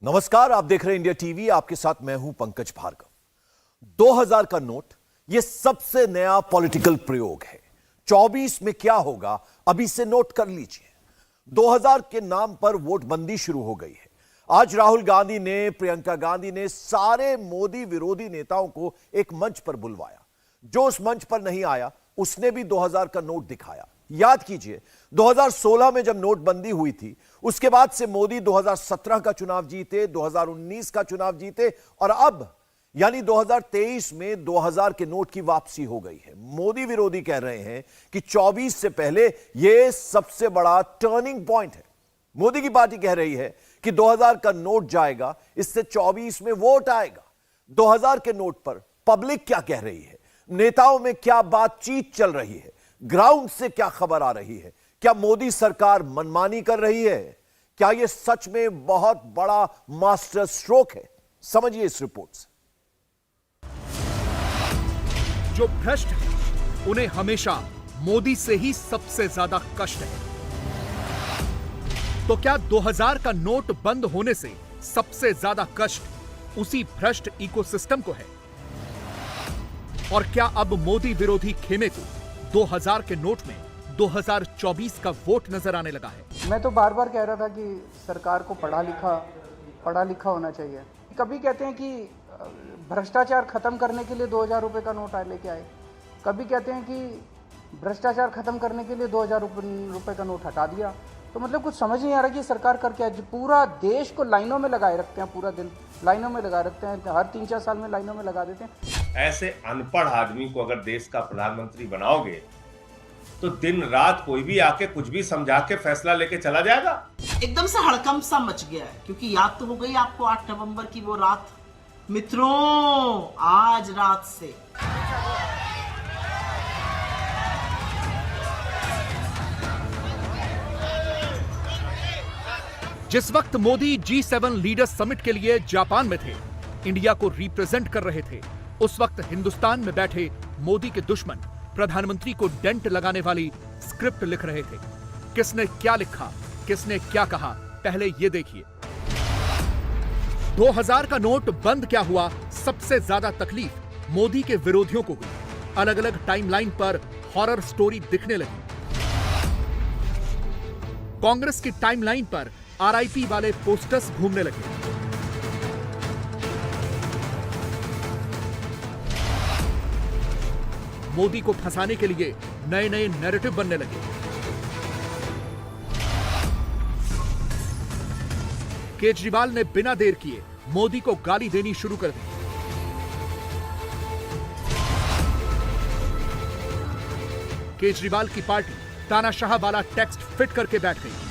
नमस्कार, आप देख रहे हैं इंडिया टीवी। आपके साथ मैं हूं पंकज भार्गव। 2000 का नोट यह सबसे नया पॉलिटिकल प्रयोग है। 24 में क्या होगा अभी से नोट कर लीजिए। 2000 के नाम पर वोटबंदी शुरू हो गई है। आज राहुल गांधी ने, प्रियंका गांधी ने सारे मोदी विरोधी नेताओं को एक मंच पर बुलवाया। जो उस मंच पर नहीं आया उसने भी 2000 का नोट दिखाया। याद कीजिए, 2016 में जब नोटबंदी हुई थी उसके बाद से मोदी 2017 का चुनाव जीते, 2019 का चुनाव जीते और अब यानी 2023 में 2000 के नोट की वापसी हो गई है। मोदी विरोधी कह रहे हैं कि 24 से पहले यह सबसे बड़ा टर्निंग पॉइंट है। मोदी की पार्टी कह रही है कि 2000 का नोट जाएगा, इससे 24 में वोट आएगा। 2000 के नोट पर पब्लिक क्या कह रही है, नेताओं में क्या बातचीत चल रही है, ग्राउंड से क्या खबर आ रही है, क्या मोदी सरकार मनमानी कर रही है, क्या यह सच में बहुत बड़ा मास्टर स्ट्रोक है? समझिए इस रिपोर्ट से। जो भ्रष्ट है उन्हें हमेशा मोदी से ही सबसे ज्यादा कष्ट है। तो क्या 2000 का नोट बंद होने से सबसे ज्यादा कष्ट उसी भ्रष्ट इकोसिस्टम को है? और क्या अब मोदी विरोधी खेमे को 2000 के नोट में 2024 का वोट नजर आने लगा है? मैं तो बार बार कह रहा था कि सरकार को पढ़ा लिखा होना चाहिए। कभी कहते हैं कि भ्रष्टाचार खत्म करने के लिए 2000 रुपये का नोट लेके आए, कभी कहते हैं कि भ्रष्टाचार खत्म करने के लिए 2000 रुपये का नोट हटा दिया। तो मतलब कुछ समझ नहीं आ रहा कि सरकार कर क्या है। पूरा देश को लाइनों में लगाए रखते हैं, पूरा दिन लाइनों में लगा रखते हैं, हर 3-4 साल में लाइनों में लगा देते हैं। ऐसे अनपढ़ आदमी को अगर देश का प्रधानमंत्री बनाओगे तो दिन रात कोई भी आके कुछ भी समझा के फैसला लेके चला जाएगा। एकदम से हड़कंप सा मच गया है, क्योंकि याद तो हो गई आपको 8 नवंबर की वो रात। मित्रों, आज रात से जिस वक्त मोदी G7 लीडर्स समिट के लिए जापान में थे, इंडिया को रिप्रेजेंट कर रहे थे, उस वक्त हिंदुस्तान में बैठे मोदी के दुश्मन प्रधानमंत्री को डेंट लगाने वाली स्क्रिप्ट लिख रहे थे। किसने क्या लिखा, किसने क्या कहा, पहले ये देखिए। 2000 का नोट बंद क्या हुआ, सबसे ज्यादा तकलीफ मोदी के विरोधियों को हुई। अलग अलग टाइमलाइन पर हॉरर स्टोरी दिखने लगी। कांग्रेस की टाइमलाइन पर आरआईपी वाले पोस्टर्स घूमने लगे। मोदी को फंसाने के लिए नए नए नैरेटिव बनने लगे। केजरीवाल ने बिना देर किए मोदी को गाली देनी शुरू कर दी। केजरीवाल की पार्टी तानाशाह वाला टेक्स्ट फिट करके बैठ गई।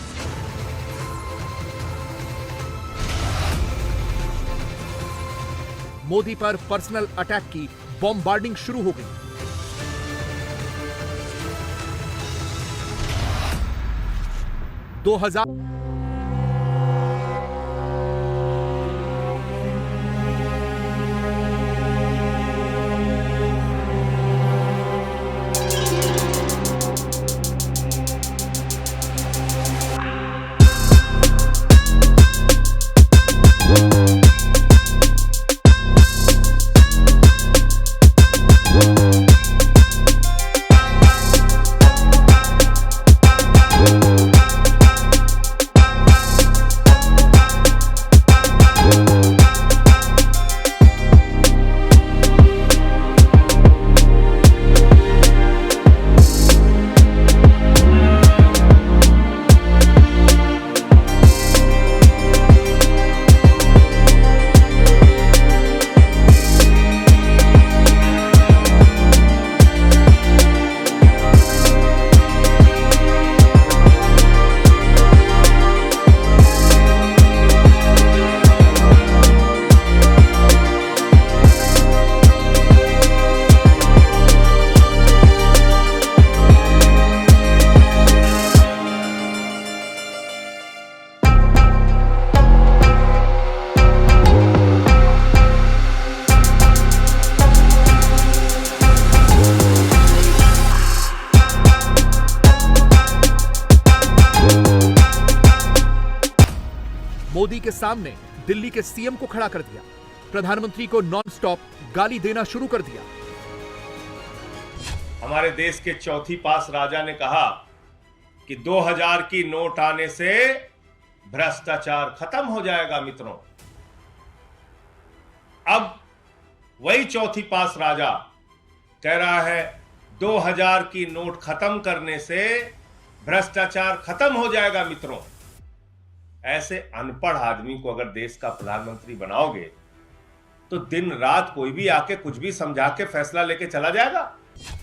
मोदी पर पर्सनल अटैक की बॉम्बार्डिंग शुरू हो गई। दो हजार मोदी के सामने दिल्ली के सीएम को खड़ा कर दिया, प्रधानमंत्री को नॉनस्टॉप गाली देना शुरू कर दिया। हमारे देश के चौथी पास राजा ने कहा कि 2000 की नोट आने से भ्रष्टाचार खत्म हो जाएगा मित्रों। अब वही चौथी पास राजा कह रहा है 2000 की नोट खत्म करने से भ्रष्टाचार खत्म हो जाएगा मित्रों। ऐसे अनपढ़ आदमी को अगर देश का प्रधानमंत्री बनाओगे तो दिन रात कोई भी आके कुछ भी समझा के फैसला लेके चला जाएगा।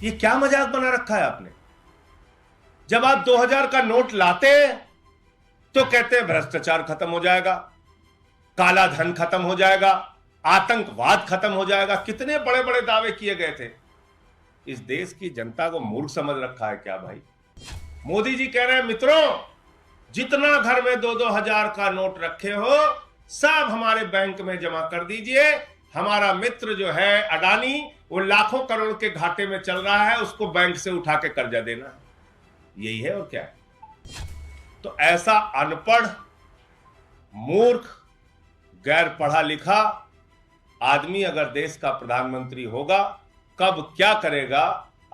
ये क्या मजाक बना रखा है आपने? जब आप 2000 का नोट लाते हैं तो कहते हैं भ्रष्टाचार खत्म हो जाएगा, काला धन खत्म हो जाएगा, आतंकवाद खत्म हो जाएगा। कितने बड़े बड़े दावे किए गए थे। इस देश की जनता को मूर्ख समझ रखा है क्या भाई? मोदी जी कह रहे हैं मित्रों, जितना घर में 2-2 हजार का नोट रखे हो सब हमारे बैंक में जमा कर दीजिए। हमारा मित्र जो है अडानी, वो लाखों करोड़ के घाटे में चल रहा है, उसको बैंक से उठा के कर्जा देना है। यही है और क्या है। तो ऐसा अनपढ़, मूर्ख, गैर पढ़ा लिखा आदमी अगर देश का प्रधानमंत्री होगा, कब क्या करेगा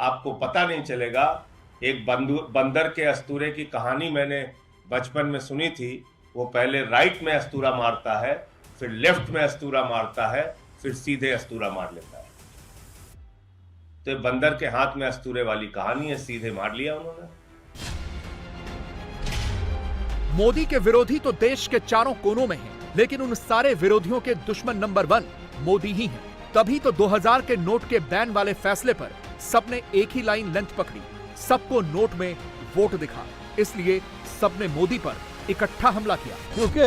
आपको पता नहीं चलेगा। एक बंदर के अस्तूरे की कहानी मैंने बचपन में सुनी थी। वो पहले राइट में अस्तूरा मारता है, फिर लेफ्ट में अस्तूरा मारता है, फिर सीधे अस्तूरा मार लेता है। तो बंदर के हाथ में अस्तूरे वाली कहानी है, सीधे मार लिया उन्होंने। मोदी के विरोधी तो देश के चारों कोनों में हैं, लेकिन उन सारे विरोधियों के दुश्मन नंबर 1 मोदी ही हैं। तभी तो 2000 के नोट के बैन वाले फैसले पर सबने एक ही लाइन लेंथ पकड़ी, सबको नोट में वोट दिखा। इसलिए सबने मोदी पर इकट्ठा हमला किया। क्योंकि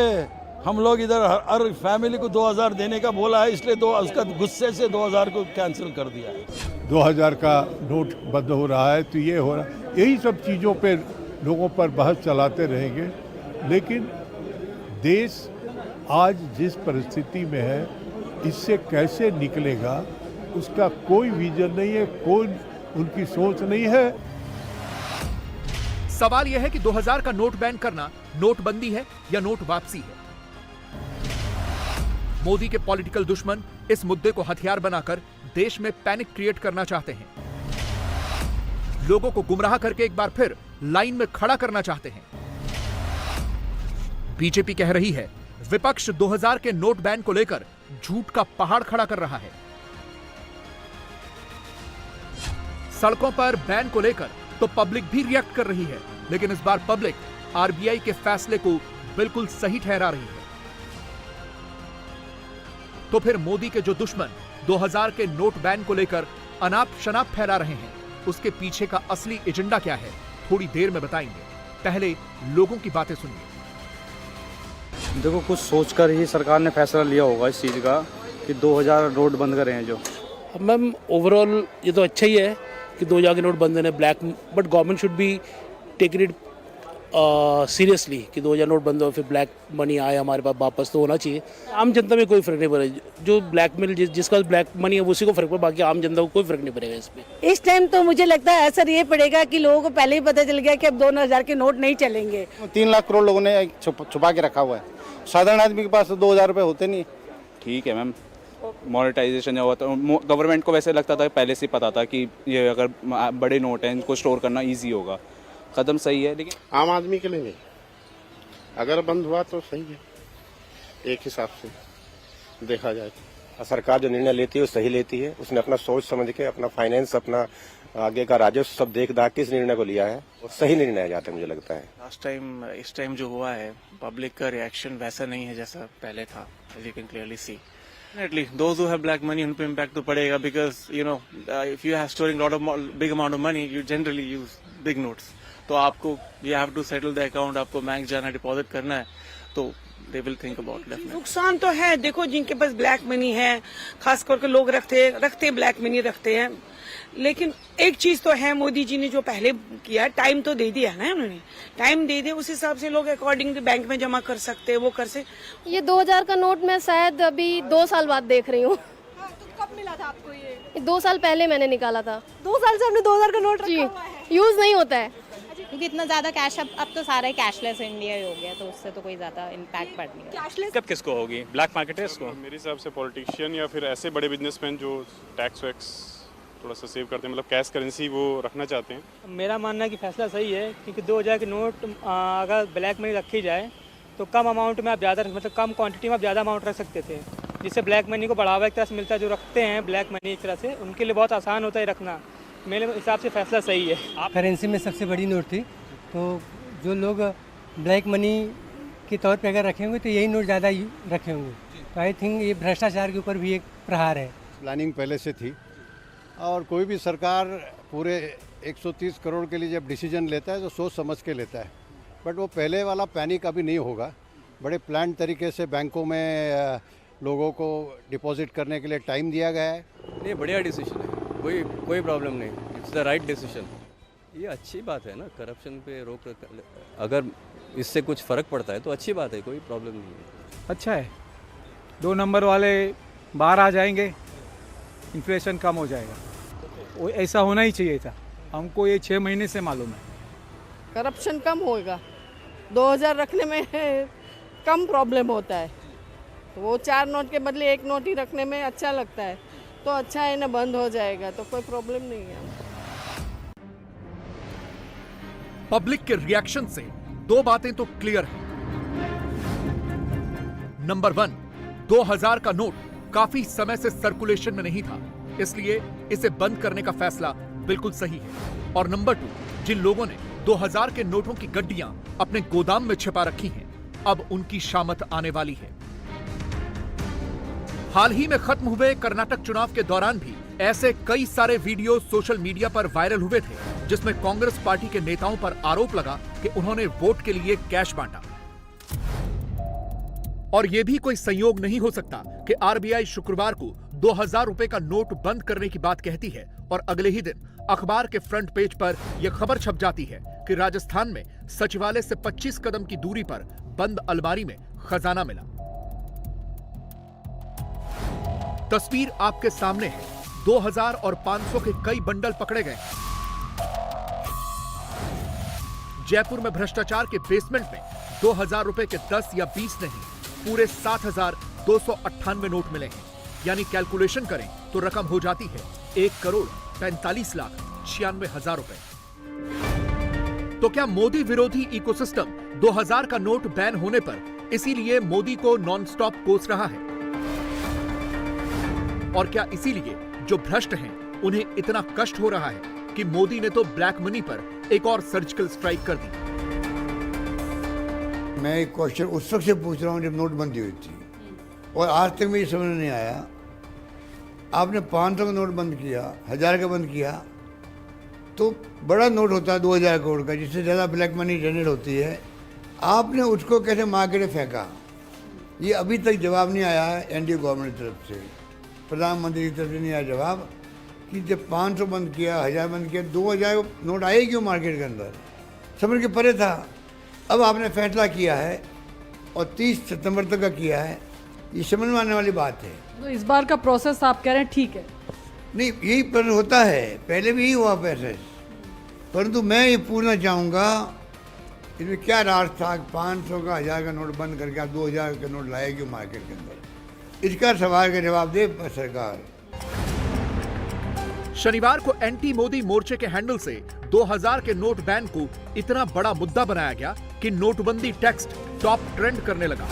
हम लोग इधर हर फैमिली को 2000 देने का बोला है, इसलिए उसका गुस्से से 2000 को कैंसिल कर दिया है। 2000 का नोट बंद हो रहा है तो ये हो रहा है। यही सब चीज़ों पे लोगों पर बहस चलाते रहेंगे, लेकिन देश आज जिस परिस्थिति में है इससे कैसे निकलेगा उसका कोई विजन नहीं है, कोई उनकी सोच नहीं है। सवाल यह है कि 2000 का नोट बैन करना नोटबंदी है या नोट वापसी है। मोदी के पॉलिटिकल दुश्मन इस मुद्दे को हथियार बनाकर देश में पैनिक क्रिएट करना चाहते हैं, लोगों को गुमराह करके एक बार फिर लाइन में खड़ा करना चाहते हैं। बीजेपी कह रही है विपक्ष 2000 के नोट बैन को लेकर झूठ का पहाड़ खड़ा कर रहा है। सड़कों पर बैन को लेकर तो पब्लिक भी रिएक्ट कर रही है, लेकिन इस बार पब्लिक आरबीआई के फैसले को बिल्कुल सही ठहरा रही है। तो फिर मोदी के जो दुश्मन 2000 के नोट बैन को लेकर अनाप शनाप फैला रहे हैं, उसके पीछे का असली एजेंडा क्या है, थोड़ी देर में बताएंगे। पहले लोगों की बातें सुनिए। देखो, कुछ सोचकर ही सरकार ने फैसला लिया होगा इस चीज़ का कि 2000 नोट बंद करें हैं जो। मैम ओवरऑल ये तो अच्छा ही है कि 2000 के नोट बंद है black, but government should be take it seriously कि 2000 नोट बंद हो, फिर ब्लैक मनी आए हमारे पास वापस, तो होना चाहिए। आम जनता में कोई फर्क नहीं पड़ेगा, जो ब्लैक में जिसका ब्लैक मनी है उसी को फर्क पड़े, बाकी आम जनता को कोई फर्क नहीं पड़ेगा इसमें। इस टाइम तो मुझे लगता है असर ये पड़ेगा कि लोगों को पहले ही पता चल गया कि अब 2000 के नोट नहीं चलेंगे। 3 लाख करोड़ लोगों ने छुपा के रखा हुआ है, साधारण आदमी के पास तो 2000 रुपये होते नहीं। ठीक है मैम, मॉनेटाइजेशन हुआ तो गवर्नमेंट को वैसे लगता था, पहले से पता था कि ये अगर बड़े नोट हैं इनको स्टोर करना इजी होगा, कदम सही है, लेकिन आम आदमी के लिए नहीं। अगर बंद हुआ तो सही है, एक हिसाब से देखा जाए तो सरकार जो निर्णय लेती है वो सही लेती है। उसने अपना सोच समझ के, अपना फाइनेंस, अपना आगे का राजस्व सब देख दाख के इस निर्णय को लिया है, और सही निर्णय है जहाँ तक मुझे लगता है। लास्ट टाइम इस टाइम जो हुआ है, पब्लिक का रिएक्शन वैसा नहीं है जैसा पहले था, as you can clearly see. Definitely, those who have black money उन पे impact तो पड़ेगा, because you know if you have storing lot of big amount of money, you generally use big notes. तो आपको you have to settle the account, आपको bank जाना, deposit करना है, तो they will think about definitely. नुकसान तो है, देखो जिनके पास ब्लैक मनी है, खास करके लोग रखते ब्लैक मनी रखते हैं, लेकिन एक चीज तो है, मोदी जी ने जो पहले किया, टाइम तो दे दिया ना उन्होंने, टाइम दे दिया, उस हिसाब से लोग अकॉर्डिंग बैंक में जमा कर सकते हैं, वो कर सकते। ये 2000 का नोट मैं शायद अभी 2 साल बाद देख रही हूँ। तो कब मिला था आपको ये? 2 साल पहले मैंने निकाला था। 2 साल से हमने 2000 का नोट रखा हुआ है। यूज नहीं होता है। क्योंकि इतना ज़्यादा कैश अब तो सारा ही कैशलेस इंडिया ही हो गया, तो उससे तो कोई ज़्यादा इम्पैक्ट पड़ नहीं रहा। कैशलेस कब किसको होगी? ब्लैक मार्केट है इसको? मेरे हिसाब से पॉलिटिशियन या फिर ऐसे बड़े बिजनेसमैन जो टैक्स वैक्स थोड़ा सा सेव करते हैं, मतलब कैश करेंसी वो रखना चाहते हैं। मेरा मानना है कि फैसला सही है, क्योंकि 2000 के नोट अगर ब्लैक मनी रखी जाए तो कम अमाउंट में आप ज़्यादा, मतलब कम क्वांटिटी में आप ज़्यादा अमाउंट रख सकते थे, जिससे ब्लैक मनी को बढ़ावा एक तरह से मिलता है। जो रखते हैं ब्लैक मनी एक तरह से, उनके लिए बहुत आसान होता है रखना। मेरे हिसाब से फैसला सही है। करेंसी में सबसे बड़ी नोट थी, तो जो लोग ब्लैक मनी के तौर पे अगर रखे होंगे तो यही नोट ज़्यादा रखे होंगे। तो आई थिंक ये भ्रष्टाचार के ऊपर भी एक प्रहार है। प्लानिंग पहले से थी, और कोई भी सरकार पूरे 130 करोड़ के लिए जब डिसीजन लेता है तो सोच समझ के लेता है, बट वो पहले वाला पैनिक अभी नहीं होगा। बड़े प्लान तरीके से बैंकों में लोगों को डिपॉजिट करने के लिए टाइम दिया गया है। नहीं, बढ़िया डिसीजन है, कोई प्रॉब्लम नहीं, इट्स द राइट डिसीजन। ये अच्छी बात है ना, करप्शन पे रोक, अगर इससे कुछ फ़र्क पड़ता है तो अच्छी बात है, कोई प्रॉब्लम नहीं है। अच्छा है, 2 नंबर वाले बाहर आ जाएंगे, इन्फ्लेशन कम हो जाएगा। वो ऐसा होना ही चाहिए था, हमको ये 6 महीने से मालूम है। करप्शन कम होएगा, 2000 रखने में कम प्रॉब्लम होता है, तो वो 4 नोट के बदले 1 नोट ही रखने में अच्छा लगता है, तो अच्छा है ना, बंद हो जाएगा तो कोई प्रॉब्लम नहीं है। पब्लिक के रिएक्शन से 2 बातें तो क्लियर हैं। नंबर 1, 2000 का नोट काफी समय से सर्कुलेशन में नहीं था, इसलिए इसे बंद करने का फैसला बिल्कुल सही है। और नंबर 2, जिन लोगों ने 2000 के नोटों की गड्डियां अपने गोदाम में छिपा रखी हैं, अब उनकी शामत आने वाली है। हाल ही में खत्म हुए कर्नाटक चुनाव के दौरान भी ऐसे कई सारे वीडियो सोशल मीडिया पर वायरल हुए थे, जिसमें कांग्रेस पार्टी के नेताओं पर आरोप लगा कि उन्होंने वोट के लिए कैश बांटा। और यह भी कोई संयोग नहीं हो सकता कि आरबीआई शुक्रवार को 2000 रुपए का नोट बंद करने की बात कहती है और अगले ही दिन अखबार के फ्रंट पेज पर यह खबर छप जाती है कि राजस्थान में सचिवालय से 25 कदम की दूरी पर बंद अलमारी में खजाना मिला। तस्वीर आपके सामने है। 2000 और 500 के कई बंडल पकड़े गए। जयपुर में भ्रष्टाचार के बेसमेंट में 2000 रुपए के 10 या 20 नहीं, पूरे 7,298 नोट मिले हैं। यानी कैलकुलेशन करें तो रकम हो जाती है 1,45,96,000 रुपए। तो क्या मोदी विरोधी इकोसिस्टम 2000 का नोट बैन होने पर इसीलिए मोदी को नॉनस्टॉप कोस रहा है? और क्या इसीलिए जो भ्रष्ट हैं उन्हें इतना कष्ट हो रहा है कि मोदी ने तो ब्लैक मनी पर एक और सर्जिकल स्ट्राइक कर दी? मैं एक क्वेश्चन उस वक्त से पूछ रहा हूं जब नोटबंदी हुई थी, और आज तक मुझे समझ नहीं आया। आपने 500 का नोट बंद किया, 1000 का बंद किया, तो बड़ा नोट होता है 2000 करोड़ का, जिससे ज़्यादा ब्लैक मनी जनरेट होती है। आपने उसको कैसे मार्केट में फेंका? ये अभी तक जवाब नहीं आया है एनडीए गवर्नमेंट की तरफ से, प्रधानमंत्री की तरफ से नहीं आया जवाब कि जब 500 बंद किया, 1000 बंद किया, 2000 नोट आए क्यों मार्केट के अंदर? समझ के परे था। अब आपने फैसला किया है और 30 सितंबर तक का किया है, ये समझ में आने वाली बात है। तो इस बार का प्रोसेस आप कह रहे हैं ठीक है? नहीं, यही पर होता है, पहले भी यही हुआ प्रोसेस, परंतु मैं ये पूछना चाहूँगा इसमें क्या राज था? 500 का 1000 का नोट बंद करके आप 2000 का नोट लाए क्यों मार्केट के अंदर? इसका सवाल का जवाब दे सरकार। शनिवार को एंटी मोदी मोर्चे के हैंडल से 2000 के नोट बैन को इतना बड़ा मुद्दा बनाया गया कि नोटबंदी टेक्स्ट टॉप ट्रेंड करने लगा।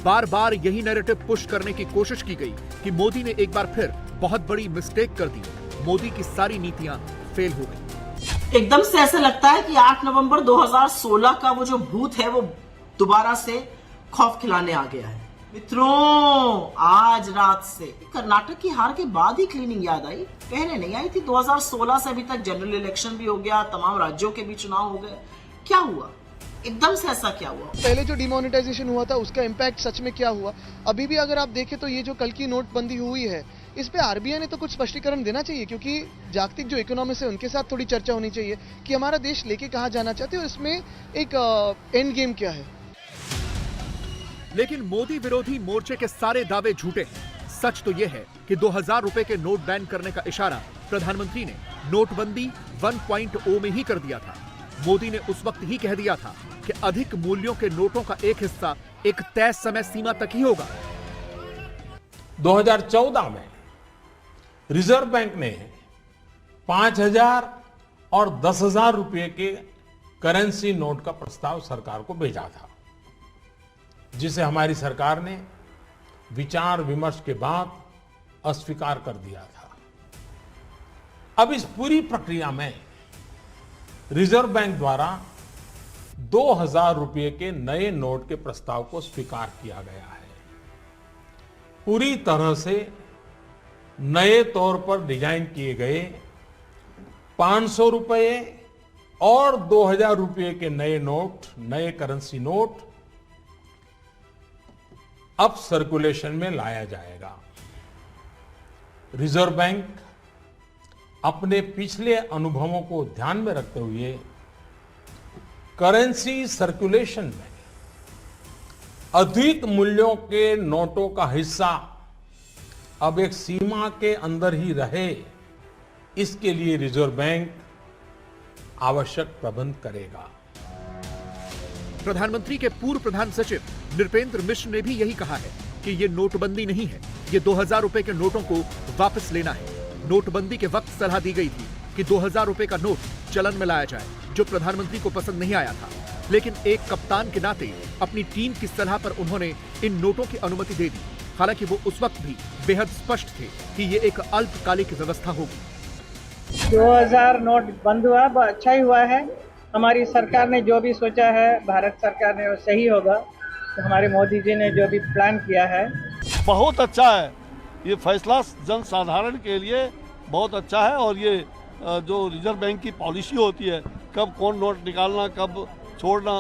बार बार यही नैरेटिव पुश करने की कोशिश की गई कि मोदी ने एक बार फिर बहुत बड़ी मिस्टेक कर दी, मोदी की सारी नीतियां फेल हो गई। एकदम से ऐसा लगता है कि 8 नवंबर 2016 का वो जो भूत है वो दोबारा से खौफ खिलाने आ गया है। मित्रों, आज रात से कर्नाटक की हार के बाद ही क्लीनिंग याद आई, पहले नहीं आई थी। 2016 से अभी तक जनरल इलेक्शन भी हो गया, तमाम राज्यों के भी चुनाव हो गए, क्या हुआ? एकदम से ऐसा क्या हुआ? पहले जो डिमोनेटाइजेशन हुआ था उसका इम्पैक्ट सच में क्या हुआ? अभी भी अगर आप देखें तो ये जो कल की नोटबंदी हुई है, इस पे आरबीआई ने तो कुछ स्पष्टीकरण देना चाहिए, क्योंकि जागतिक जो इकोनॉमिस्ट है उनके साथ थोड़ी चर्चा होनी चाहिए कि हमारा देश लेके कहाँ जाना चाहते हो, इसमें एक एंड गेम क्या है। लेकिन मोदी विरोधी मोर्चे के सारे दावे झूठे हैं। सच तो यह है कि 2000 रुपए के नोट बैन करने का इशारा प्रधानमंत्री ने नोटबंदी 1.0 में ही कर दिया था। मोदी ने उस वक्त ही कह दिया था कि अधिक मूल्यों के नोटों का एक हिस्सा एक तय समय सीमा तक ही होगा। 2014 में रिजर्व बैंक ने 5,000 और 10,000 रुपए के करेंसी नोट का प्रस्ताव सरकार को भेजा था, जिसे हमारी सरकार ने विचार विमर्श के बाद अस्वीकार कर दिया था। अब इस पूरी प्रक्रिया में रिजर्व बैंक द्वारा 2,000 रुपए के नए नोट के प्रस्ताव को स्वीकार किया गया है। पूरी तरह से नए तौर पर डिजाइन किए गए 500 रुपए और 2,000 रुपए के नए नोट, नए करेंसी नोट अब सर्कुलेशन में लाया जाएगा। रिजर्व बैंक अपने पिछले अनुभवों को ध्यान में रखते हुए करेंसी सर्कुलेशन में अधिक मूल्यों के नोटों का हिस्सा अब एक सीमा के अंदर ही रहे, इसके लिए रिजर्व बैंक आवश्यक प्रबंध करेगा। प्रधानमंत्री के पूर्व प्रधान सचिव नृपेंद्र मिश्र ने भी यही कहा है कि ये नोटबंदी नहीं है, ये 2,000 रुपए के नोटों को वापस लेना है। नोटबंदी के वक्त सलाह दी गई थी कि 2,000 रुपए का नोट चलन में लाया जाए, जो प्रधानमंत्री को पसंद नहीं आया था, लेकिन एक कप्तान के नाते अपनी टीम की सलाह पर उन्होंने इन नोटों की अनुमति दे दी। हालांकि वो उस वक्त भी बेहद स्पष्ट थे कि ये एक अल्पकालिक व्यवस्था होगी। 2000 नोट बंद हुआ, अच्छा ही हुआ है। हमारी सरकार ने जो भी सोचा है, भारत सरकार ने, वो सही होगा। तो हमारे मोदी जी ने जो भी प्लान किया है बहुत अच्छा है। ये फैसला जन साधारण के लिए बहुत अच्छा है। और ये जो रिजर्व बैंक की पॉलिसी होती है, कब कौन नोट निकालना, कब छोड़ना,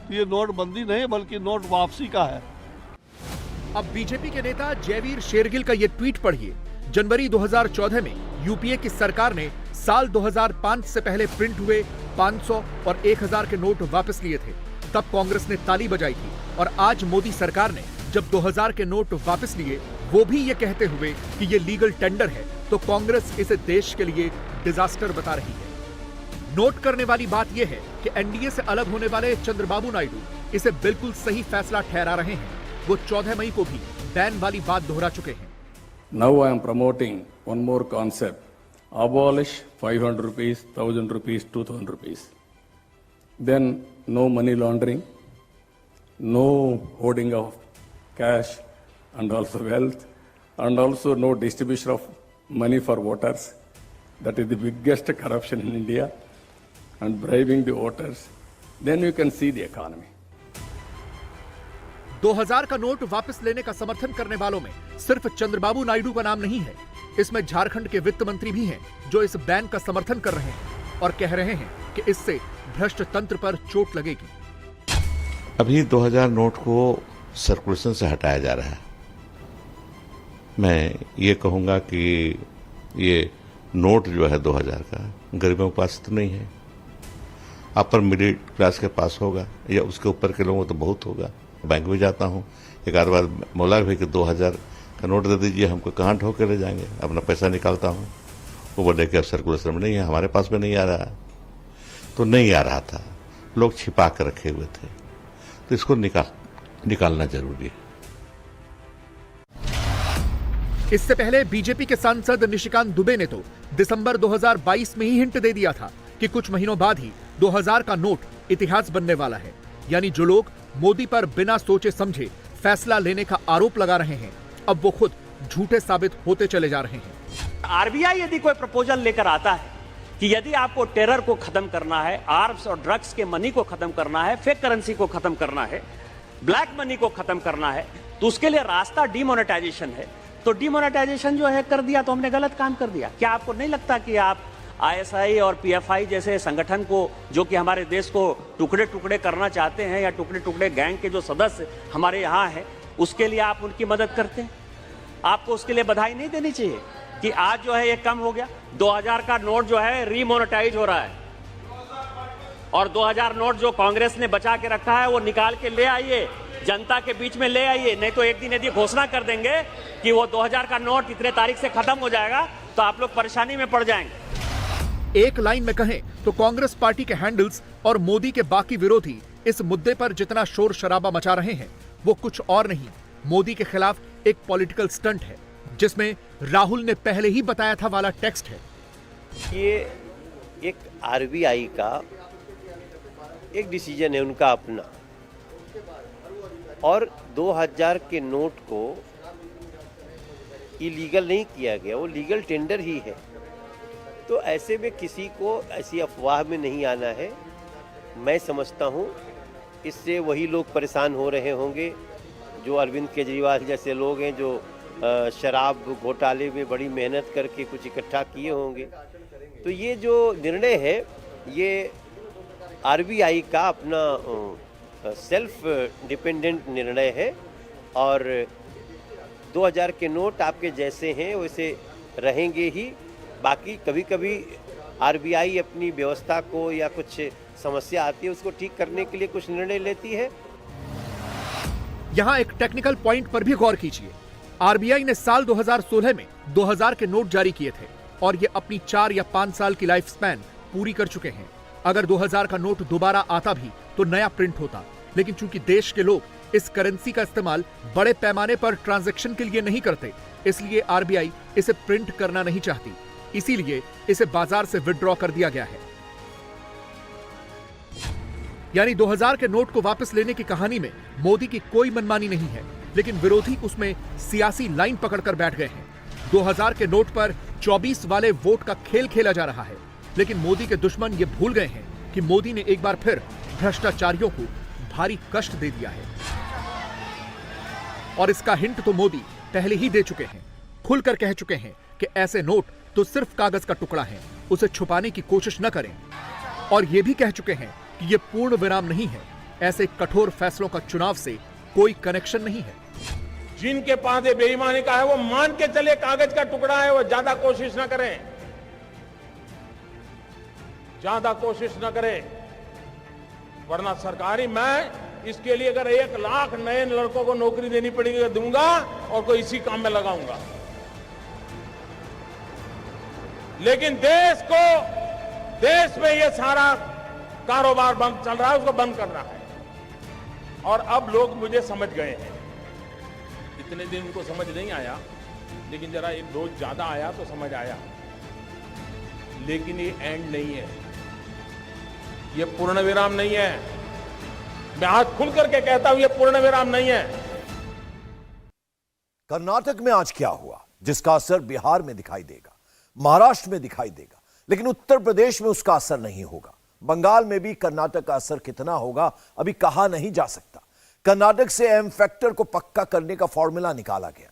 तो ये नोटबंदी नहीं बल्कि नोट वापसी का है। अब बीजेपी के नेता जयवीर शेरगिल का ये ट्वीट पढ़िए। जनवरी 2014 में यूपीए की सरकार ने साल 2005 से पहले प्रिंट हुए 500 और 1,000 के नोट वापस लिए थे। तब कांग्रेस ने ताली बजाई थी। और आज मोदी सरकार ने जब 2,000 के नोट वापस लिए, वो भी ये कहते हुए कि ये लीगल टेंडर है, तो कांग्रेस इसे देश के लिए डिजास्टर बता रही है। नोट करने वाली बात यह है कि एनडीए से अलग होने वाले चंद्रबाबू नायडू इसे बिल्कुल सही फैसला ठहरा रहे हैं। वो 14 मई को भी बैन वाली बात दोहरा चुके हैं। Now I am promoting one more concept. Abolish 500 rupees, 1,000 rupees, 2,000 rupees. Then no money laundering, no hoarding of cash and also wealth, and also no distribution of money for voters. That is the biggest corruption in India, and bribing the voters. Then you can see the economy. 2000 का note वापस लेने का समर्थन करने वालों में सिर्फ चंद्रबाबू नायडू का नाम नहीं है। इसमें झारखंड के वित्त मंत्री भी हैं, जो इस बैन का समर्थन कर रहे हैं और कह रहे हैं कि इससे भ्रष्ट तंत्र पर चोट लगेगी। अभी 2000 नोट को सर्कुलेशन से हटाया जा रहा है। मैं ये कहूंगा कि ये नोट जो है 2000 का गरीबों के पास तो नहीं है, अपर मिडिल क्लास के पास होगा या उसके ऊपर के लोगों को तो बहुत होगा। बैंक में जाता हूँ, एक आध बार मौला भाई कि 2000 का नोट दे दीजिए, हमको कहाँ ढो के ले जाएंगे। अपना पैसा निकालता हूँ, वो बोले कि अब सर्कुलेशन में नहीं है, हमारे पास में नहीं आ रहा। तो नहीं आ रहा था, लोग छिपा कर रखे हुए थे, तो इसको निकालना जरूरी है। इससे पहले बीजेपी के सांसद निशिकांत दुबे ने तो दिसंबर 2022 में ही हिंट दे दिया था कि कुछ महीनों बाद ही 2000 का नोट इतिहास बनने वाला है। यानी जो लोग मोदी पर बिना सोचे समझे फैसला लेने का आरोप लगा रहे हैं, अब वो खुद झूठे साबित होते चले जा रहे हैं। आरबीआई यदि कोई प्रपोजल लेकर आता है कि यदि आपको टेरर को खत्म करना है, आर्म्स और ड्रग्स के मनी को खत्म करना है, फेक करेंसी को खत्म करना है, ब्लैक मनी को खत्म करना है, तो उसके लिए रास्ता डिमोनेटाइजेशन है। तो डिमोनेटाइजेशन जो है कर दिया तो हमने गलत काम कर दिया। क्या आपको नहीं लगता कि आप आईएसआई और पीएफआई जैसे संगठन को, जो कि हमारे देश को टुकड़े टुकड़े करना चाहते हैं, या टुकड़े टुकड़े गैंग के जो सदस्य हमारे यहाँ हैं, उसके लिए आप उनकी मदद करते हैं? आपको उसके लिए बधाई नहीं देनी चाहिए कि आज जो है ये कम हो गया। 2000 का नोट जो है रीमोनेटाइज हो रहा है, और 2000 नोट जो कांग्रेस ने बचा के रखा है वो निकाल के ले आइए, जनता के बीच में ले आइए। नहीं तो एक दिन यदि घोषणा कर देंगे कि वो 2000 का नोट इतने तारीख से खत्म हो जाएगा, तो आप लोग परेशानी में पड़ जाएंगे। एक लाइन में कहें तो कांग्रेस पार्टी के हैंडल्स और मोदी के बाकी विरोधी इस मुद्दे पर जितना शोर शराबा मचा रहे हैं वो कुछ और नहीं, मोदी के खिलाफ एक पॉलिटिकल स्टंट है, जिसमें राहुल ने पहले ही बताया था वाला टेक्स्ट है। ये एक आरबीआई का एक डिसीजन है उनका अपना, और 2000 के नोट को इलीगल नहीं किया गया, वो लीगल टेंडर ही है। तो ऐसे में किसी को ऐसी अफवाह में नहीं आना है। मैं समझता हूँ इससे वही लोग परेशान हो रहे होंगे जो अरविंद केजरीवाल जैसे लोग हैं, जो शराब घोटाले में बड़ी मेहनत करके कुछ इकट्ठा किए होंगे। तो ये जो निर्णय है ये आरबीआई का अपना सेल्फ डिपेंडेंट निर्णय है, और 2000 के नोट आपके जैसे हैं वैसे रहेंगे ही। बाकी कभी कभी आरबीआई अपनी व्यवस्था को या कुछ समस्या आती है उसको ठीक करने के लिए कुछ निर्णय लेती है। यहां एक टेक्निकल पॉइंट पर भी गौर कीजिए। आरबीआई ने साल 2016 में 2000 के नोट जारी किए थे और ये अपनी 4 या 5 साल की लाइफ स्पैन पूरी कर चुके हैं। अगर 2000 का नोट दोबारा आता भी तो नया प्रिंट होता, लेकिन चूंकि देश के लोग इस करेंसी का इस्तेमाल बड़े पैमाने पर ट्रांजैक्शन के लिए नहीं करते, इसलिए आरबीआई इसे प्रिंट करना नहीं चाहती, इसीलिए इसे बाजार से विड्रॉ कर दिया गया है। यानी 2000 के नोट को वापस लेने की कहानी में मोदी की कोई मनमानी नहीं है, लेकिन विरोधी उसमें सियासी लाइन पकड़कर बैठ गए हैं। 2000 के नोट पर 24 वाले वोट का खेल खेला जा रहा है, लेकिन मोदी के दुश्मन ये भूल गए हैं कि मोदी ने एक बार फिर भ्रष्टाचारियों को भारी कष्ट दे दिया है। और इसका हिंट तो मोदी पहले ही दे चुके हैं, खुलकर कह चुके हैं कि ऐसे नोट तो सिर्फ कागज का टुकड़ा है, उसे छुपाने की कोशिश न करें। और ये भी कह चुके हैं कि ये पूर्ण विराम नहीं है, ऐसे कठोर फैसलों का चुनाव से कोई कनेक्शन नहीं है। जिनके पास ये बेईमानी का है वो मान के चले कागज का टुकड़ा है, वो ज्यादा कोशिश न करें, ज्यादा कोशिश न करें, वरना सरकारी मैं इसके लिए अगर 1 लाख नए लड़कों को नौकरी देनी पड़ेगी तो दूंगा और कोई इसी काम में लगाऊंगा। लेकिन देश में ये सारा कारोबार बंद चल रहा है, उसको बंद करना है। और अब लोग मुझे समझ गए हैं, इतने दिन उनको समझ नहीं आया, लेकिन जरा एक डोज ज्यादा आया तो समझ आया। लेकिन ये एंड नहीं है, ये पूर्ण विराम नहीं है। मैं हाथ खुल करके कहता हूं ये पूर्ण विराम नहीं है। कर्नाटक में आज क्या हुआ जिसका असर बिहार में दिखाई देगा, महाराष्ट्र में दिखाई देगा, लेकिन उत्तर प्रदेश में उसका असर नहीं होगा। बंगाल में भी कर्नाटक का असर कितना होगा अभी कहा नहीं जा सकता। कर्नाटक से एम फैक्टर को पक्का करने का फॉर्मूला निकाला गया।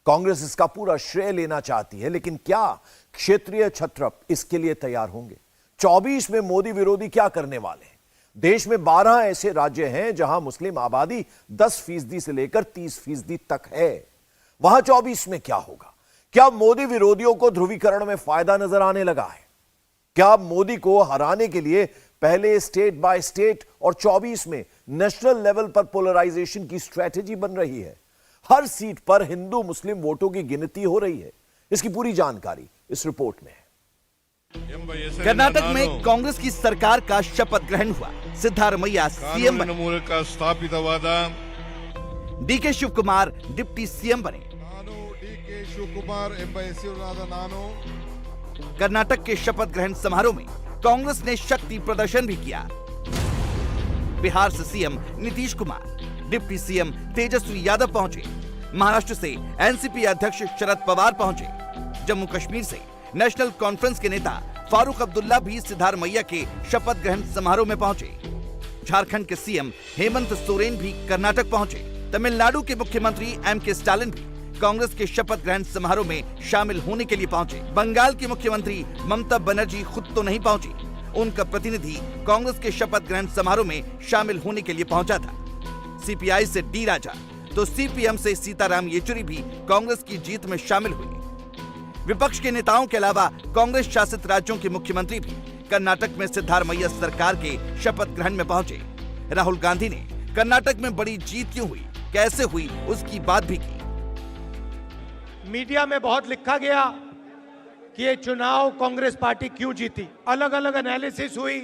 कांग्रेस इसका पूरा श्रेय लेना चाहती है, लेकिन क्या क्षेत्रीय क्षत्रप इसके लिए तैयार होंगे? 24 में मोदी विरोधी क्या करने वाले हैं? देश में 12 ऐसे राज्य हैं जहां मुस्लिम आबादी 10% से लेकर 30% तक है। वहां 24 में क्या होगा? क्या मोदी विरोधियों को ध्रुवीकरण में फायदा नजर आने लगा है? क्या मोदी को हराने के लिए पहले स्टेट बाय स्टेट और 24 में नेशनल लेवल पर पोलराइजेशन की स्ट्रेटेजी बन रही है? हर सीट पर हिंदू मुस्लिम वोटों की गिनती हो रही है। इसकी पूरी जानकारी इस रिपोर्ट में है। कर्नाटक में कांग्रेस की सरकार का शपथ ग्रहण हुआ। सिद्धारमैया सीएम बने, डीके शिवकुमार डिप्टी सीएम बने। कर्नाटक के शपथ ग्रहण समारोह में कांग्रेस ने शक्ति प्रदर्शन भी किया। बिहार से CM Nitish Kumar, deputy CM Tejashwi Yadav पहुंचे। महाराष्ट्र से एनसीपी अध्यक्ष शरद पवार पहुंचे। जम्मू कश्मीर से नेशनल कॉन्फ्रेंस के नेता फारूक अब्दुल्ला भी सिद्धारमैया के शपथ ग्रहण समारोह में पहुंचे। झारखंड के सीएम हेमंत सोरेन भी कर्नाटक पहुंचे। तमिलनाडु के मुख्यमंत्री एम.के. स्टालिन भी कांग्रेस के शपथ ग्रहण समारोह में शामिल होने के लिए पहुंचे। बंगाल की मुख्यमंत्री ममता बनर्जी खुद तो नहीं पहुंची, उनका प्रतिनिधि कांग्रेस के शपथ ग्रहण समारोह में शामिल होने के लिए पहुंचा था। सीपीआई से डी राजा तो सीपीएम से सीताराम येचुरी भी कांग्रेस की जीत में शामिल हुए। विपक्ष के नेताओं के अलावा कांग्रेस शासित राज्यों के मुख्यमंत्री भी कर्नाटक में सिद्धारमैया सरकार के शपथ ग्रहण में पहुंचे। राहुल गांधी ने कर्नाटक में बड़ी जीत क्यों हुई, कैसे हुई, उसकी बात भी की। मीडिया में बहुत लिखा गया कि ये चुनाव कांग्रेस पार्टी क्यों जीती। अलग अलग एनालिसिस हुई,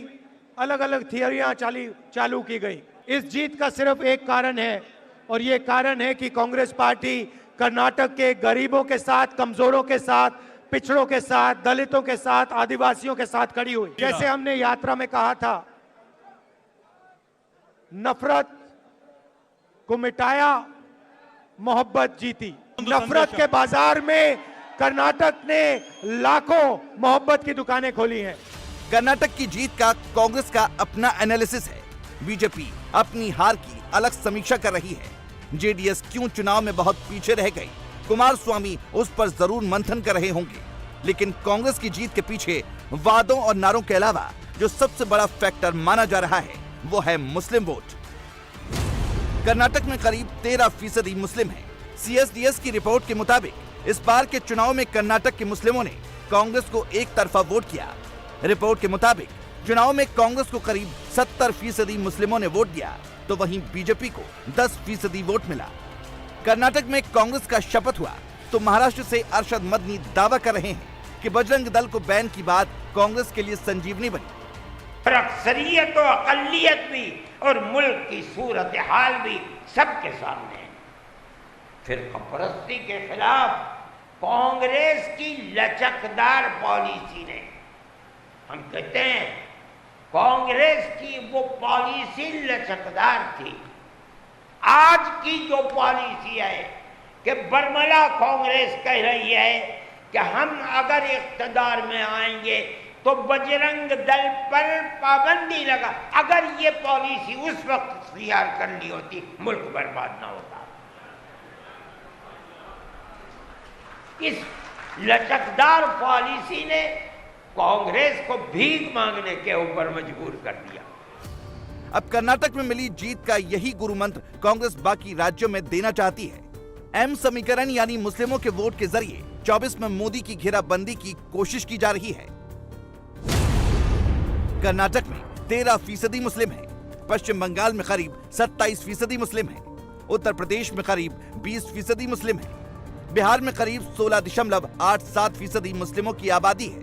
अलग अलग थियरियां चालू की गई। इस जीत का सिर्फ एक कारण है और ये कारण है कि कांग्रेस पार्टी कर्नाटक के गरीबों के साथ, कमजोरों के साथ, पिछड़ों के साथ, दलितों के साथ, आदिवासियों के साथ खड़ी हुई। जैसे हमने यात्रा में कहा था, नफरत को मिटाया, मोहब्बत जीती। नफरत के बाजार में कर्नाटक ने लाखों मोहब्बत की दुकानें खोली हैं। कर्नाटक की जीत का कांग्रेस का अपना एनालिसिस है। बीजेपी अपनी हार की अलग समीक्षा कर रही है। जेडीएस क्यों चुनाव में बहुत पीछे रह गई, कुमारस्वामी उस पर जरूर मंथन कर रहे होंगे। लेकिन कांग्रेस की जीत के पीछे वादों और नारों के अलावा जो सबसे बड़ा फैक्टर माना जा रहा है वो है मुस्लिम वोट। कर्नाटक में करीब 13% मुस्लिम हैं। सीएसडीएस की रिपोर्ट के मुताबिक इस बार के चुनाव में कर्नाटक के मुस्लिमों ने कांग्रेस को एक तरफा वोट किया। रिपोर्ट के मुताबिक चुनाव में कांग्रेस को करीब 70% मुस्लिमों ने वोट दिया, तो वहीं बीजेपी को 10% वोट मिला। कर्नाटक में कांग्रेस का शपथ हुआ तो महाराष्ट्र से अरशद मदनी दावा कर रहे हैं कि बजरंग दल को बैन की बात कांग्रेस के लिए संजीवनी बनी। और अक्सरियत और अकलियत भी और मुल्क की सूरत हाल भी सबके सामने है। फिरका परस्ती के खिलाफ कांग्रेस की लचकदार पॉलिसी ने, हम कहते हैं कांग्रेस की वो पॉलिसी लचकदार थी। आज की जो पॉलिसी है कि बरमला कांग्रेस कह रही है कि हम अगर इख्तियार में आएंगे तो बजरंग दल पर पाबंदी लगा। अगर ये पॉलिसी उस वक्त तैयार कर ली होती, मुल्क बर्बाद ना होता। इस लचकदार पॉलिसी ने कांग्रेस को भीख मांगने के ऊपर मजबूर कर दिया। अब कर्नाटक में मिली जीत का यही गुरु मंत्र कांग्रेस बाकी राज्यों में देना चाहती है। एम समीकरण यानी मुस्लिमों के वोट के जरिए 24 में मोदी की घेराबंदी की कोशिश की जा रही है। कर्नाटक में 13% मुस्लिम हैं, पश्चिम बंगाल में करीब 27% मुस्लिम हैं, उत्तर प्रदेश में करीब 20% मुस्लिम हैं, बिहार में करीब 16.87% मुस्लिमों की आबादी है,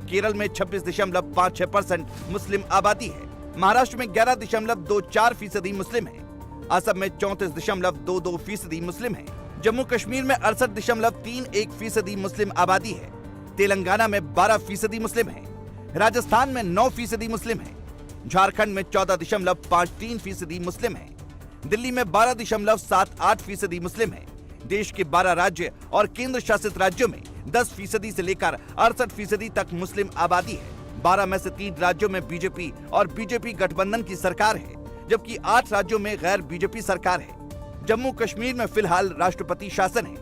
केरल में 26.56% मुस्लिम आबादी है, महाराष्ट्र में 11.24% मुस्लिम है, असम में 34.22% मुस्लिम है, जम्मू कश्मीर में 68.31% मुस्लिम आबादी है, तेलंगाना में 12% मुस्लिम है, राजस्थान में 9% मुस्लिम है, झारखंड में 14.53% मुस्लिम है, दिल्ली में 12.78% मुस्लिम है। देश के 12 राज्य और केंद्र शासित राज्यों में 10% से लेकर 68% तक मुस्लिम आबादी है। 12 में से 3 राज्यों में बीजेपी और बीजेपी गठबंधन की सरकार है, जबकि 8 राज्यों में गैर बीजेपी सरकार है। जम्मू कश्मीर में फिलहाल राष्ट्रपति शासन है।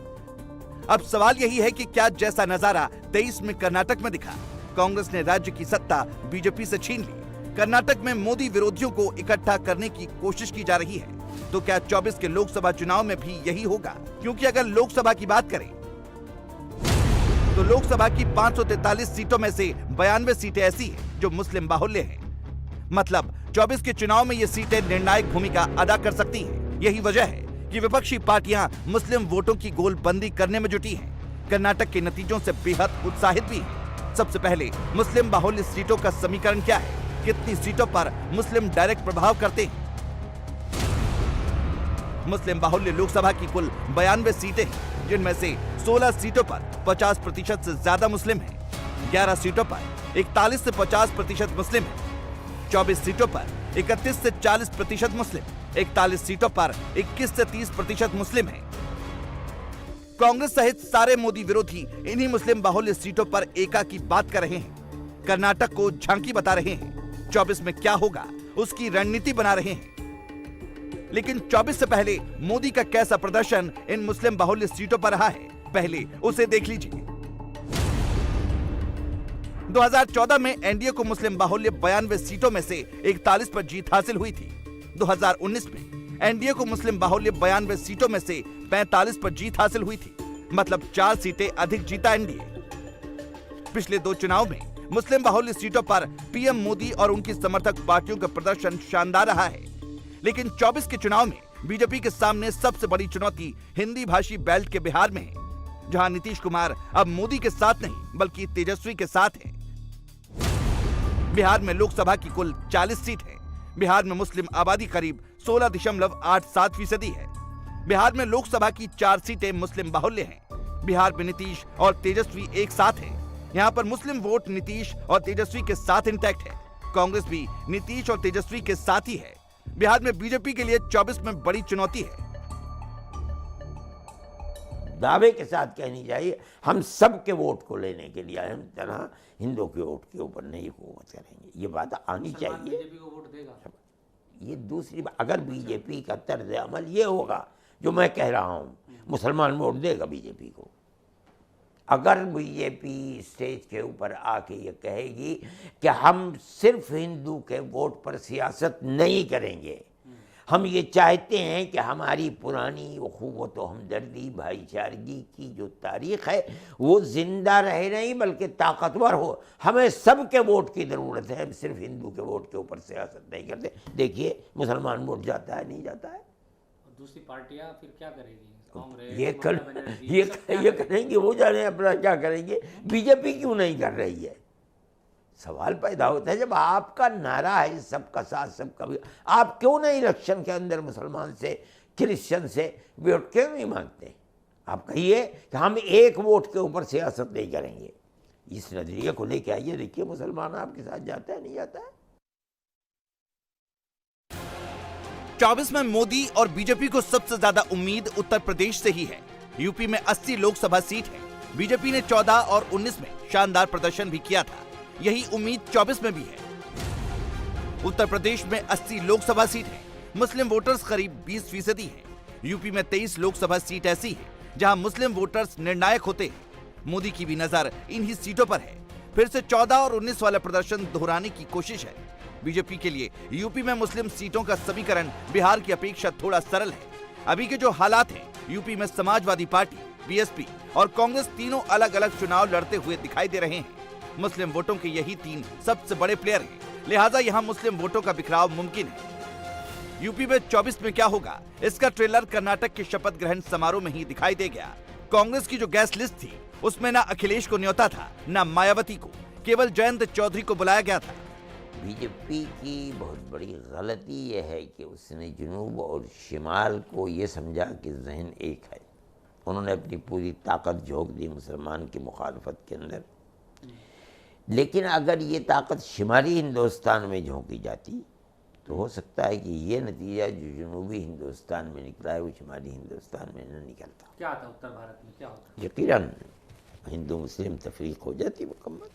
अब सवाल यही है कि क्या जैसा नजारा 23 में कर्नाटक में दिखा, कांग्रेस ने राज्य की सत्ता बीजेपी से छीन ली, कर्नाटक में मोदी विरोधियों को इकट्ठा करने की कोशिश की जा रही है, तो क्या 24 के लोकसभा चुनाव में भी यही होगा? क्योंकि अगर लोकसभा की बात करें तो लोकसभा की 543 सीटों में से 92 सीटें ऐसी हैं जो मुस्लिम बाहुल्य हैं। मतलब 24 के चुनाव में ये सीटें निर्णायक भूमिका अदा कर सकती हैं। यही वजह है कि विपक्षी पार्टियां मुस्लिम वोटों की गोलबंदी करने में जुटी हैं। कर्नाटक के नतीजों से बेहद उत्साहित भी हैं। सबसे पहले मुस्लिम बाहुल्य सीटों का समीकरण क्या है, कितनी सीटों पर मुस्लिम डायरेक्ट प्रभाव करते हैं। मुस्लिम बाहुल्य लोकसभा की कुल 92 सीटें हैं, जिनमें से 16 सीटों पर 50% से ज्यादा मुस्लिम हैं, 11 सीटों पर 41 से 50% मुस्लिम हैं, 24 सीटों पर 31 से 40% मुस्लिम, 41 सीटों पर 21 से 30% मुस्लिम हैं। कांग्रेस सहित सारे मोदी विरोधी इन्हीं मुस्लिम बाहुल्य सीटों पर एकाकी बात कर रहे हैं, कर्नाटक को झांकी बता रहे हैं, 24 में क्या होगा उसकी रणनीति बना रहे हैं। लेकिन 24 से पहले मोदी का कैसा प्रदर्शन इन मुस्लिम बाहुल्य सीटों पर रहा है, पहले उसे देख लीजिए। 2014 में एनडीए को मुस्लिम बाहुल्य 92 सीटों में से 41 पर जीत हासिल हुई थी। 2019 में एनडीए को मुस्लिम बाहुल्य 92 सीटों में से 45 पर जीत हासिल हुई थी, मतलब 4 सीटें अधिक जीता एनडीए। पिछले 2 चुनाव में मुस्लिम बाहुल्य सीटों पर पीएम मोदी और उनकी समर्थक पार्टियों का प्रदर्शन शानदार रहा है। लेकिन 24 के चुनाव में बीजेपी के सामने सबसे बड़ी चुनौती हिंदी भाषी बेल्ट के बिहार में है। जहां नीतीश कुमार अब मोदी के साथ नहीं बल्कि तेजस्वी के साथ हैं। बिहार में लोकसभा की कुल 40 सीट है। बिहार में मुस्लिम आबादी करीब 16.87% है। बिहार में लोकसभा की 4 सीटें मुस्लिम बाहुल्य हैं। बिहार में नीतीश और तेजस्वी एक साथ हैं। यहाँ पर मुस्लिम वोट नीतीश और तेजस्वी के साथ इंटैक्ट है। कांग्रेस भी नीतीश और तेजस्वी के साथ ही है। बिहार में बीजेपी के लिए 24 में बड़ी चुनौती है। दावे के साथ कहनी चाहिए हम सबके वोट को लेने के लिए हम तरह हिंदुओं के वोट के ऊपर नहीं हुकूमत करेंगे, ये बात आनी चाहिए। बीजेपी को वोट देगा। ये दूसरी बात, अगर बीजेपी का तर्ज अमल ये होगा जो मैं कह रहा हूँ, मुसलमान वोट देगा बीजेपी को। अगर बीजेपी स्टेज के ऊपर आके ये कहेगी कि हम सिर्फ हिंदू के वोट पर सियासत नहीं करेंगे, हम ये चाहते हैं कि हमारी पुरानी अखुवत और हमदर्दी भाईचारगी की जो तारीख है वो जिंदा रहे नहीं बल्कि ताकतवर हो, हमें सबके वोट की ज़रूरत है, हम सिर्फ हिंदू के वोट के ऊपर सियासत नहीं करते। देखिए मुसलमान वोट जाता है नहीं जाता है। दूसरी पार्टियां फिर क्या करेगी? ये करेंगे, वो जाने अपना क्या करेंगे। बीजेपी क्यों नहीं कर रही है? सवाल पैदा होता है जब आपका नारा है सबका साथ सबका भी, आप क्यों नहीं इलेक्शन के अंदर मुसलमान से क्रिश्चियन से वोट क्यों नहीं मांगते? आप कहिए कि हम एक वोट के ऊपर सियासत नहीं करेंगे। इस नजरिए को लेके आइए, देखिए मुसलमान आपके साथ जाता है नहीं जाता है। 24 में मोदी और बीजेपी को सबसे ज्यादा उम्मीद उत्तर प्रदेश से ही है। यूपी में 80 लोकसभा सीट है। बीजेपी ने 14 और 19 में शानदार प्रदर्शन भी किया था। यही उम्मीद 24 में भी है। उत्तर प्रदेश में 80 लोकसभा सीट है। मुस्लिम वोटर्स करीब 20% है। यूपी में 23 लोकसभा सीट ऐसी है जहां मुस्लिम वोटर्स निर्णायक होते हैं। मोदी की भी नजर इन्हीं सीटों पर है। फिर से 14 और 19 वाला प्रदर्शन दोहराने की कोशिश है। बीजेपी के लिए यूपी में मुस्लिम सीटों का समीकरण बिहार की अपेक्षा थोड़ा सरल है। अभी के जो हालात हैं, यूपी में समाजवादी पार्टी, बीएसपी और कांग्रेस तीनों अलग अलग चुनाव लड़ते हुए दिखाई दे रहे हैं। मुस्लिम वोटों के यही 3 सबसे बड़े प्लेयर हैं, लिहाजा यहाँ मुस्लिम वोटों का बिखराव मुमकिन है। यूपी में 24 में क्या होगा, इसका ट्रेलर कर्नाटक के शपथ ग्रहण समारोह में ही दिखाई दे गया। कांग्रेस की जो गैस लिस्ट थी उसमें ना अखिलेश को न्योता था, ना मायावती को, केवल जयंत चौधरी को बुलाया गया था। बीजेपी की बहुत बड़ी गलती यह है कि उसने जुनूब और शिमाल को ये समझा कि जहन एक है। उन्होंने अपनी पूरी ताकत झोंक दी मुसलमान की मुखालफत के अंदर। लेकिन अगर ये ताकत शिमाली हिंदुस्तान में झोंकी जाती तो हो सकता है कि ये नतीजा जो जनूबी हिंदुस्तान में निकला है वो शिमाली हिंदुस्तान में न निकलता। क्या था उत्तर भारत में, क्या होता? यकीनन हिंदू मुस्लिम तफरीक हो जाती मुकम्मल।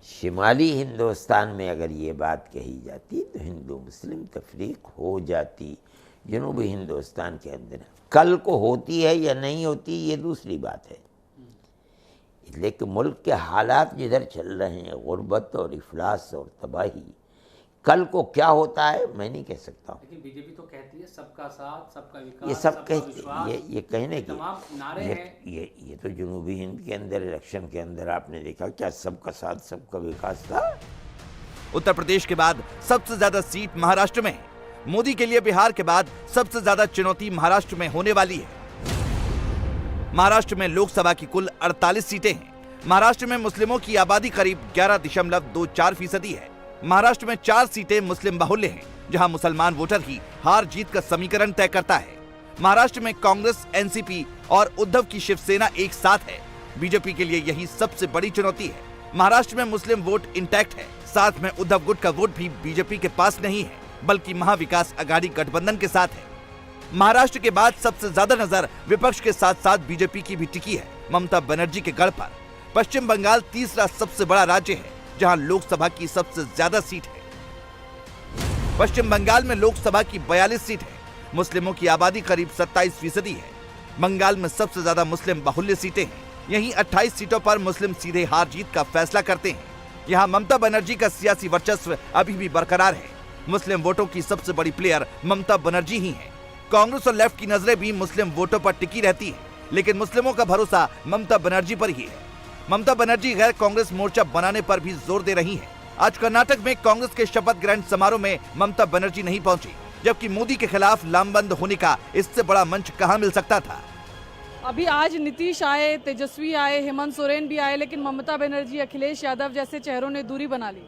शिमाली हिंदुस्तान में अगर ये बात कही जाती तो हिंदू मुस्लिम तफरीक हो जाती। जनूबी हिंदुस्तान के अंदर कल को होती है या नहीं होती ये दूसरी बात है। लेकिन मुल्क के हालात जिधर चल रहे हैं, गुर्बत और इफलास और तबाही, कल को क्या होता है मैं नहीं कह सकता हूँ। लेकिन बीजेपी तो कहती है सबका साथ सबका विकास, ये सब सबका कहते, विश्वास, ये कहने की तमाम नारे हैं। ये तो जनूबी हिंद के अंदर इलेक्शन के अंदर आपने देखा क्या सबका साथ सबका विकास था। उत्तर प्रदेश के बाद सबसे ज्यादा सीट महाराष्ट्र में है। मोदी के लिए बिहार के बाद सबसे ज्यादा चुनौती महाराष्ट्र में होने वाली है। महाराष्ट्र में लोकसभा की कुल 48 सीटें हैं। महाराष्ट्र में मुस्लिमों की आबादी करीब 11.24% है। महाराष्ट्र में 4 सीटें मुस्लिम बाहुल्य हैं, जहां मुसलमान वोटर ही हार जीत का समीकरण तय करता है। महाराष्ट्र में कांग्रेस, एनसीपी और उद्धव की शिवसेना एक साथ है। बीजेपी के लिए यही सबसे बड़ी चुनौती है। महाराष्ट्र में मुस्लिम वोट इंटैक्ट है, साथ में उद्धव गुट का वोट भी बीजेपी के पास नहीं है, बल्कि महाविकास आघाड़ी गठबंधन के साथ है। महाराष्ट्र के बाद सबसे ज्यादा नजर विपक्ष के साथ साथ बीजेपी की भी टिकी है ममता बनर्जी के गढ़ पर। पश्चिम बंगाल तीसरा सबसे बड़ा राज्य है, जहां लोकसभा की सबसे ज्यादा सीट है। पश्चिम बंगाल में लोकसभा की 42 सीट है। मुस्लिमों की आबादी करीब 27% है। बंगाल में सबसे ज्यादा मुस्लिम बाहुल्य सीटें हैं। यहीं 28 सीटों पर मुस्लिम सीधे हार जीत का फैसला करते हैं। यहाँ ममता बनर्जी का सियासी वर्चस्व अभी भी बरकरार है। मुस्लिम वोटों की सबसे बड़ी प्लेयर ममता बनर्जी ही है। कांग्रेस और लेफ्ट की नजरें भी मुस्लिम वोटों पर टिकी रहती है, लेकिन मुस्लिमों का भरोसा ममता बनर्जी पर ही है। ममता बनर्जी गैर कांग्रेस मोर्चा बनाने पर भी जोर दे रही हैं। आज कर्नाटक में कांग्रेस के शपथ ग्रहण समारोह में ममता बनर्जी नहीं पहुंची, जबकि मोदी के खिलाफ लामबंद होने का इससे बड़ा मंच कहां मिल सकता था। अभी आज नीतीश आए, तेजस्वी आए, हेमंत सोरेन भी आए, लेकिन ममता बनर्जी, अखिलेश यादव जैसे चेहरों ने दूरी बना ली।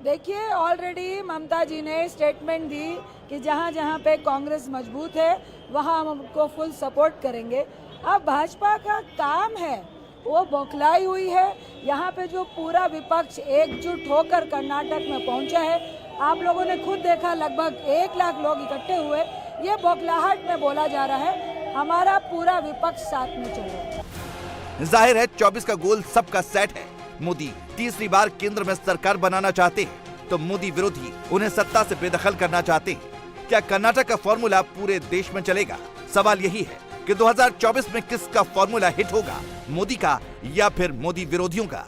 देखिए, ऑलरेडी ममता जी ने स्टेटमेंट दी कि जहाँ जहाँ पे कांग्रेस मजबूत है वहाँ हम उनको फुल सपोर्ट करेंगे। अब भाजपा का काम है, वो बौखलाई हुई है। यहाँ पे जो पूरा विपक्ष एकजुट होकर कर्नाटक में पहुँचा है, आप लोगों ने खुद देखा, लगभग 1 लाख लोग इकट्ठे हुए। ये बौखलाहट में बोला जा रहा है, हमारा पूरा विपक्ष साथ में चल रहा है। जाहिर है 24 का गोल सबका सेट है। मोदी तीसरी बार केंद्र में सरकार बनाना चाहते हैं तो मोदी विरोधी उन्हें सत्ता से बेदखल करना चाहते हैं। क्या कर्नाटक का फॉर्मूला पूरे देश में चलेगा? सवाल यही है कि 2024 में किसका फॉर्मूला हिट होगा, मोदी का या फिर मोदी विरोधियों का?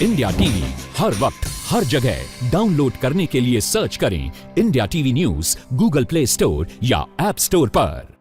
इंडिया टीवी हर वक्त हर जगह डाउनलोड करने के लिए सर्च करें India TV news Google play store या ऐप स्टोर पर।